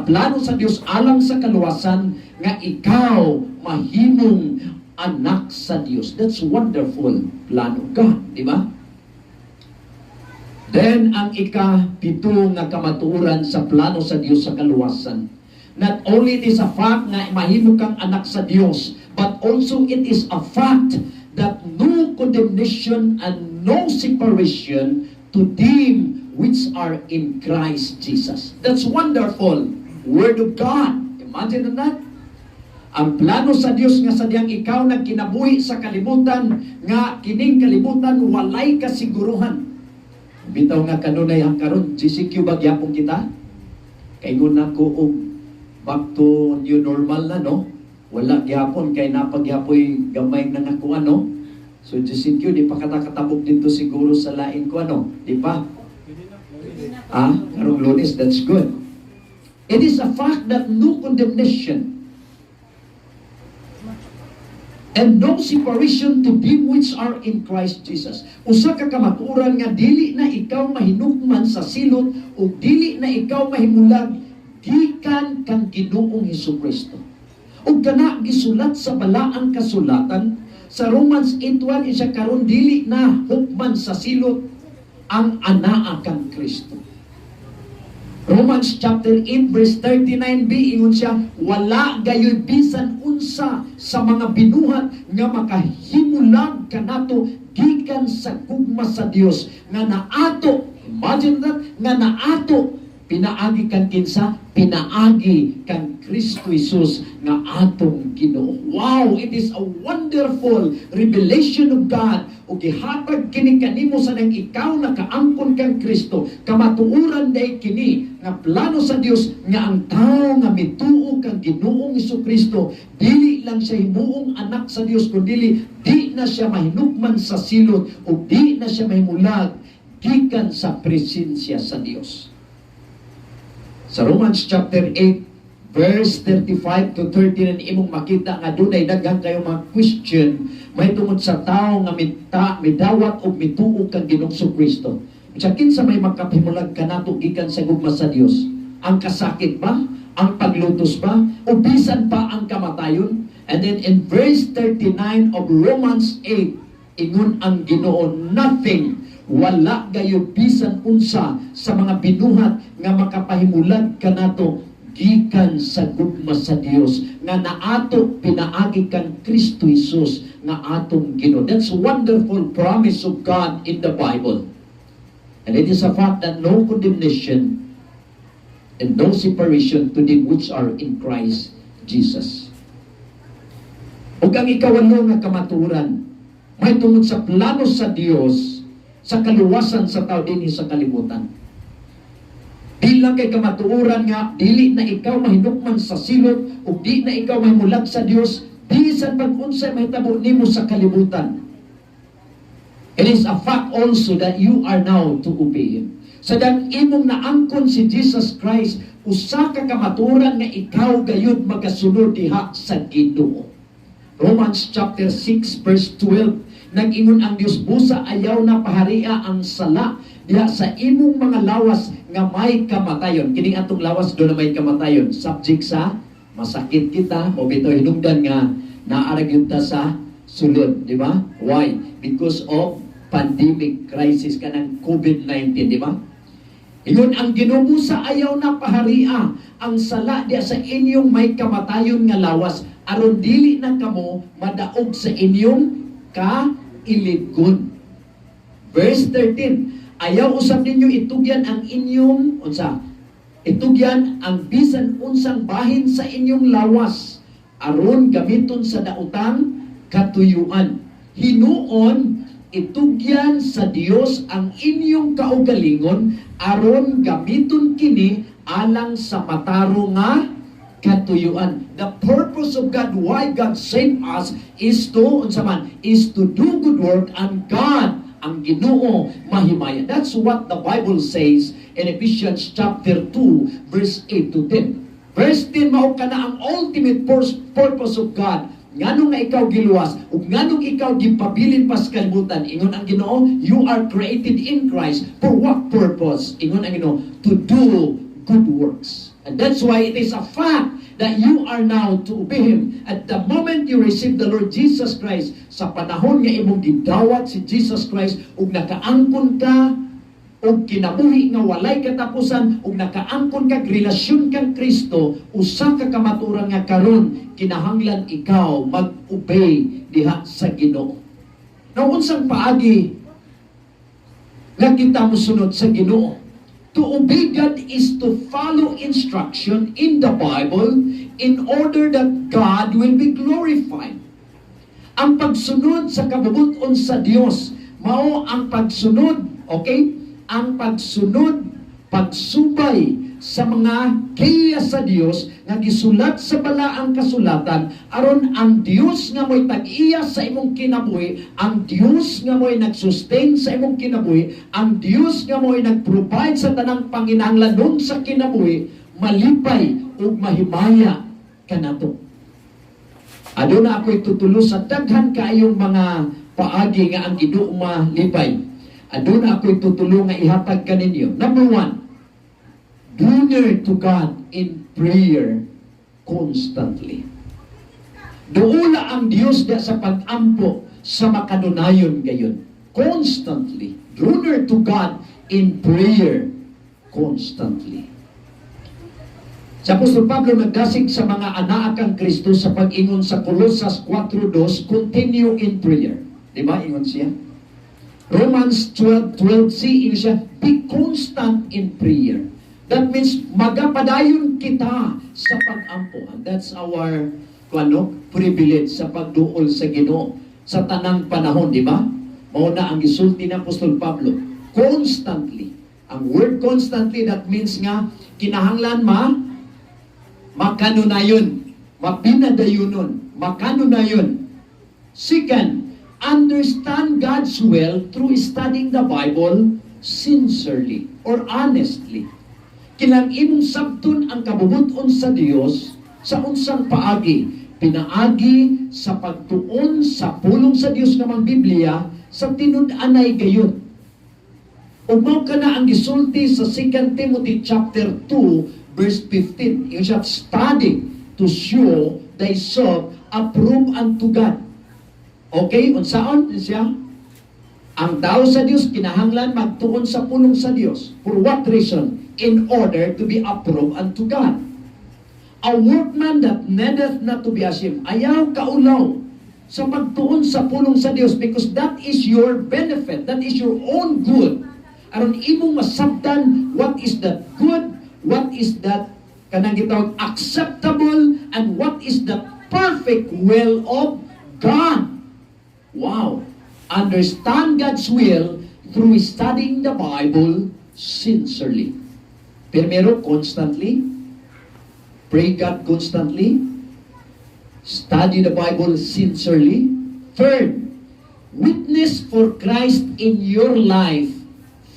plano sa Dios alang sa kaluwasan nga ikaw mahimong anak sa Dios. That's wonderful plano God, di ba? Then ang ika-pito nga kamatuoran sa plano sa Dios sa kaluwasan. Not only it is a fact nga mahimo kang anak sa Dios, but also it is a fact that no condemnation and no separation to them which are in Christ Jesus. That's wonderful. Word of God. Imagine that. Ang plano sa Dios nga sadyang ikaw nagkinabuhi sa kalibutan, nga kining kalibutan walay kasiguruhan. Bitaw nga kanunay ang karon, GCQ ba gyapon kita? Kay guna ko og back to new normal na, no? Wala gyapon kay napagyapoy gamay na nakuha, no? So GCQ di pa katakatabog dito siguro sa lain ko, ano? Di pa? Karong Lunes, that's good. It is a fact that no condemnation and no separation to them which are in Christ Jesus. Usa ka kamatuoran nga dili na ikaw mahinukman sa silot o dili na ikaw mahimulag gikan kang Ginoong Hesukristo. Ug kana gisulat sa balaang kasulatan sa Romans 8:1 isa karon dili na hukman sa silot ang anaa kang Kristo. Romans chapter 8 verse 39b ingon siya, wala gayoy bisan unsa sa mga binuhat nga makahimulag kanato gikan sa gugma sa Dios nga naato, imagine that, nga naato pinaagi kan kinsa, pinaagi kan Kristo Jesus nga atong Ginoo. Wow, it is a wonderful revelation of God. O gihatag kini kanimo sa nang ikaw nakaangkon kang Kristo, kamatuoran day kini nga plano sa Dios nga ang tao nga mituo kang Ginoong Hesukristo dili lang siya himuong anak sa Dios kundi di na siya mahinukman sa silot o di na siya mahimulag gikan sa presensya sa Dios. Sa Romans chapter 8 verse 35 to 39 imong makita nga dunay daghang kayo mga question may tungod sa tao nga midawat og mituo kang Ginoong Kristo. Sakin sa may makahimulag kanato gikan sa gugma sa Dios. Ang kasakit ba? Ang paglutos ba? O bisan pa ang kamatayon? And then in verse 39 of Romans 8 ingon ang Ginoo, nothing, wala gayo bisan unsa sa mga binuhat nga makapahimulag kanato gikan sa gugma sa Dios nga naato pinaagi kan Kristo Jesus nga atong Ginoo. That's wonderful promise of God in the Bible. And it is a fact that no condemnation and no separation to them which are in Christ Jesus. Ug ang ikawalo nga kamatuoran may tungod sa plano sa Dios sa kaluwasan sa tao dinhi sa kalibutan. Di lang kay kamatuoran nga dili na ikaw mahinukman sa silot o di na ikaw mahimulag sa Dios bisan pag-unsay mahitabo nimo sa kalibutan. It is a fact also that you are now to obey Him. Sadang imong naangkon si Jesus Christ, usa ka kamatuoran nga ikaw gayud magasunod diha sa Ginoo. Romans chapter 6 verse 12, nag-ingon ang Dios, busa ayaw na paharia ang sala diha sa imong mga lawas nga may kamatayon. Kining atong lawas do na may kamatayon, subject sa masakit kita o bito hinungdan nga naarag yun ta sa sulod, di ba? Why? Because of pandemic crisis kanang COVID-19, di ba? Ingon ang Ginoo, busa ayaw na paharia ang sala diha sa inyong may kamatayon nga lawas aron dili na kamo madaog sa inyong kailigon. Verse 13, ayaw usab ninyo itugyan ang inyong itugyan ang bisan unsang bahin sa inyong lawas aron gamiton sa daotang katuyuan. Hinuon itugyan sa Dios ang inyong kaugalingon aron gamiton kini alang sa mataro nga katuyuan. The purpose of God, why God saved us, is to do good work, and God, ang Ginoo, mahimaya. That's what the Bible says in Ephesians chapter 2, verse 8 to 10. Verse 10, mao ka na ang ultimate purpose of God. Nganong nga ikaw giluwas, ug nganong ikaw gipabilin pas kalibutan. Ingon ang Ginoo, you are created in Christ. For what purpose? Ingon ang Ginoo, to do good works. And that's why it is a fact that you are now to obey Him. At the moment you receive the Lord Jesus Christ, sa panahon nga imong gidawat si Jesus Christ, ug nakaangkon ka, ug kinabuhi nga walay katapusan, ug nakaangkon kag relasyon kang Kristo, usa ka kamatuoran nga karon kinahanglan ikaw mag-obey diha sa Ginoo. Now unsang paagi nga kita mosunod sa Ginoo? To obey God is to follow instruction in the Bible in order that God will be glorified. Ang pagsunod sa kabubuton sa Dios mao ang pagsunod, okay? Ang pagsunod, pagsubay sa mga kiya sa Dios nga gisulat sa balaang kasulatan aron ang Dios nga mo'y tag-iya sa imong kinabuhi, ang Dios nga mo'y nagsustain sa imong kinabuhi, ang Dios nga mo'y nagprovide sa tanang panginahanglanon sa kinabuhi, malipay ug mahimaya kanato. Aduna ako'y tutulo sa daghan kaayong mga paagi nga ang Ginoo malipay. Aduna ako'y tutulo nga ihatag kaninyo. Number 1, draw near to God in prayer constantly. Duula ang Dios da sa pag-ampo sa makanunayon gayon. Constantly. Draw near to God in prayer constantly. Sa Apostol Pablo nagdasig sa mga anak kang Kristo sa pag-ingon sa Colosas 4:2, continue in prayer. Di ba? Ingon siya. Romans 12:12c, ingon siya, be constant in prayer. That means magapadayon kita sa pag-ampo. And that's our privilege sa pagduol sa Ginoo sa tanang panahon, di ba? Mao na ang gisulti ng Apostol Pablo. Constantly. Ang word constantly, that means nga kinahanglan makanunayon, mapinadayunon, makanunayon. Second, understand God's will through studying the Bible sincerely or honestly. Kinang imong sabton ang kabubuton sa Dios sa unsang paagi. Pinaagi sa pagtuon sa pulong sa Dios nga mang Biblia sa tinud-anay gayon. Umaw ka na ang gisulti sa 2 Timothy chapter 2 verse 15. You shall study to show thyself approved unto God. Okay, unsaon siya? Ang tao sa Dios kinahanglan magtuon sa pulong sa Dios. For what reason? In order to be approved unto God. A workman that needeth not to be ashamed. Ayaw kaulaw sa pagtuon sa pulong sa Dios because that is your benefit. That is your own good. Aron imong masabtan what is that good, what is that kanang gitawag acceptable, and what is the perfect will of God. Wow! Understand God's will through studying the Bible sincerely. Primero, constantly. Pray God constantly. Study the Bible sincerely. Third, witness for Christ in your life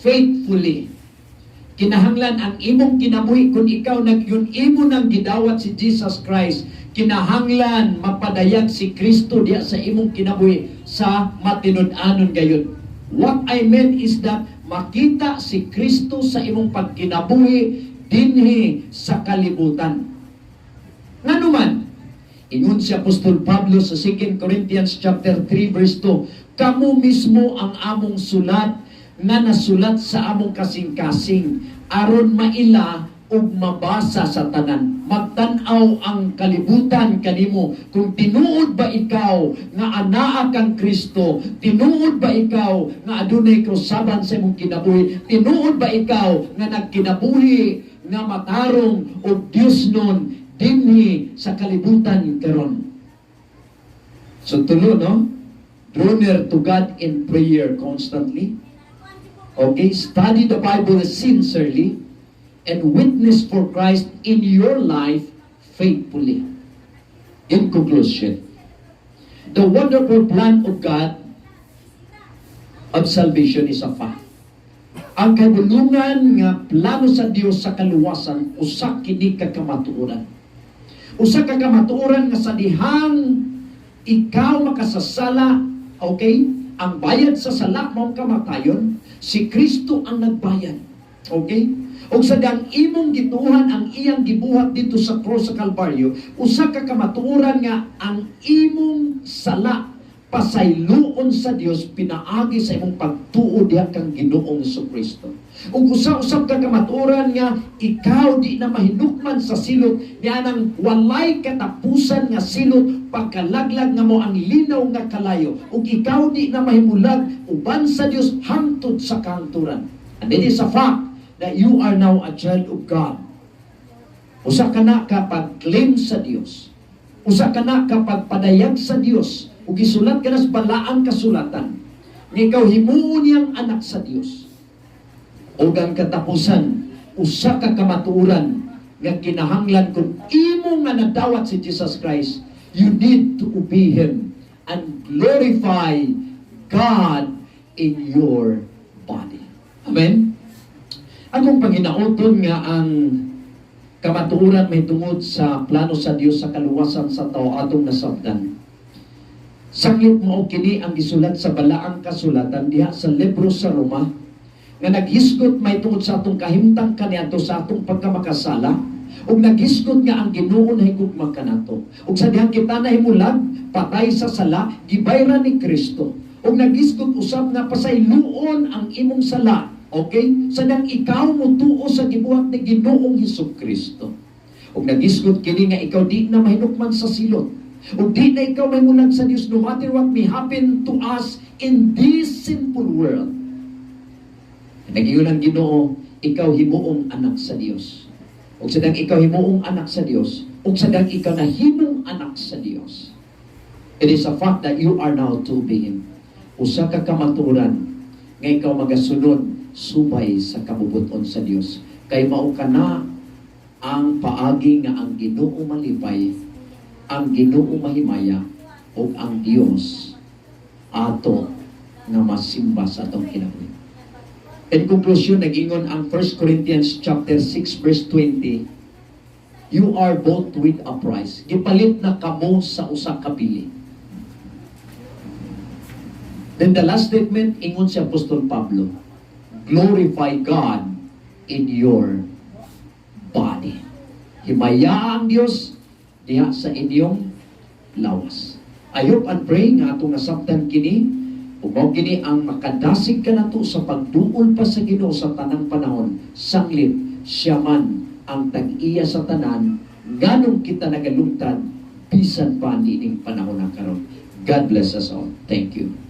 faithfully. Kinahanglan ang imong kinabuhi kung ikaw nagyun imo nang gidawat si Jesus Christ. Kinahanglan mapadayag si Kristo diya sa imong kinabuhi sa matinud-anon gayon. What I meant is that makita si Kristo sa imong pagkinabuhi dinhi sa kalibutan. Nganuman, ingon si Apostol Pablo sa 2 Corinthians chapter 3 verse 2, kamo mismo ang among sulat nga nasulat sa among kasing-kasing aron maila ug mabasa sa tanan. Magtan-aw ang kalibutan kanimo kung tinuod ba ikaw nga anaa kang Kristo, tinuod ba ikaw nga adunay kausaban sa imong kinabuhi, tinuod ba ikaw nga nagkinabuhi nga matarong og Dios nun dinhi sa kalibutan karon. So tulo, no? Draw near to God in prayer constantly. Okay, study the Bible sincerely and witness for Christ in your life faithfully. In conclusion, the wonderful plan of God of salvation is a fact. Ang kabulungan nga plano sa Dios sa kaluwasan usa kini ka kamatuoran. Usa ka kamatuoran nga sa dihang ikaw makasasala, okay? Ang bayad sa sala mao kamatayon, si Kristo ang nagbayad. Okay? ug sadang imong gituhan ang iyang gibuhat dito sa cross sa Kalbaryo, usa ka kamatuoran nga ang imong sala pasayloon sa Dios pinaagi sa imong pagtuo diha kang Ginoong Jesucristo. Ug usa-usab ka kamatuoran nga ikaw di na mahinukman sa silot niya nang walay katapusan nga silot pagkalaglag nga mo ang linaw nga kalayo, ug ikaw di na mahimulag uban sa Dios hangtod sa kanturan. And it is a fact that you are now a child of God. Usa ka na kapag claim sa Dios. Usa ka na kapag padayag sa Dios. Ug gisulat ka na sa balaang kasulatan. Nga ikaw himuon niyang anak sa Dios. Ug ang katapusan, usa ka kamatuoran nga kinahanglan kung imo nga nadawat si Jesus Christ, you need to obey Him and glorify God in your body. Amen? Akong panghinauton nga ang kamatuoran may tungod sa plano sa Dios sa kaluwasan sa tao atong nasabtan. Sanglit mao kini ang gisulat sa balaang kasulatan diha sa libro sa Roma nga naghisgot may tungod sa atong kahimtang kaniadto sa atong pagkamakasala ug naghisgot nga ang Ginoo nahigugma kanato. Ug sa dihang kita nahimulag patay sa sala gibayran ni Kristo. Ug naghisgot usab nga pasayloon ang imong sala. Okay? Sadang ikaw mutuo sa gibuhat ni Ginoong Hesukristo. Ug nagisgot kini nga ikaw di na mahinukman sa silot. Ug di na ikaw mahimulag sa Dios no matter what may happen to us in this sinful world. Nagingon ang Ginoo, ikaw himuong anak sa Dios. Ug sadang ikaw himuong anak sa Dios, ug sadang ikaw na himong anak sa Dios. It is a fact that you are now to be Him. Usa ka kamatuoran nga ikaw magasunod subay sa kabubuton sa Dios. Kay mao kana ang paagi nga ang Ginoo malipay, ang Ginoo mahimaya, o ang Dios ato nga masimba sa atong kinabuhi. In conclusion, nag-ingon ang 1 Corinthians chapter 6 verse 20, you are bought with a price. Gipalit na kamo sa usa ka bili. Then the last statement, ingon si Apostol Pablo, glorify God in your body. Himaya ang Dios diha sa inyong lawas. I hope and pray nga atong nasabtan kini, ug mao kini ang makadasig ka nato sa pagduol pa sa Ginoo sa tanang panahon. Sanglit siya man ang tag-iya sa tanan, nganong kita nagalungtad bisan pa nining panahon na karon. God bless us all. Thank you.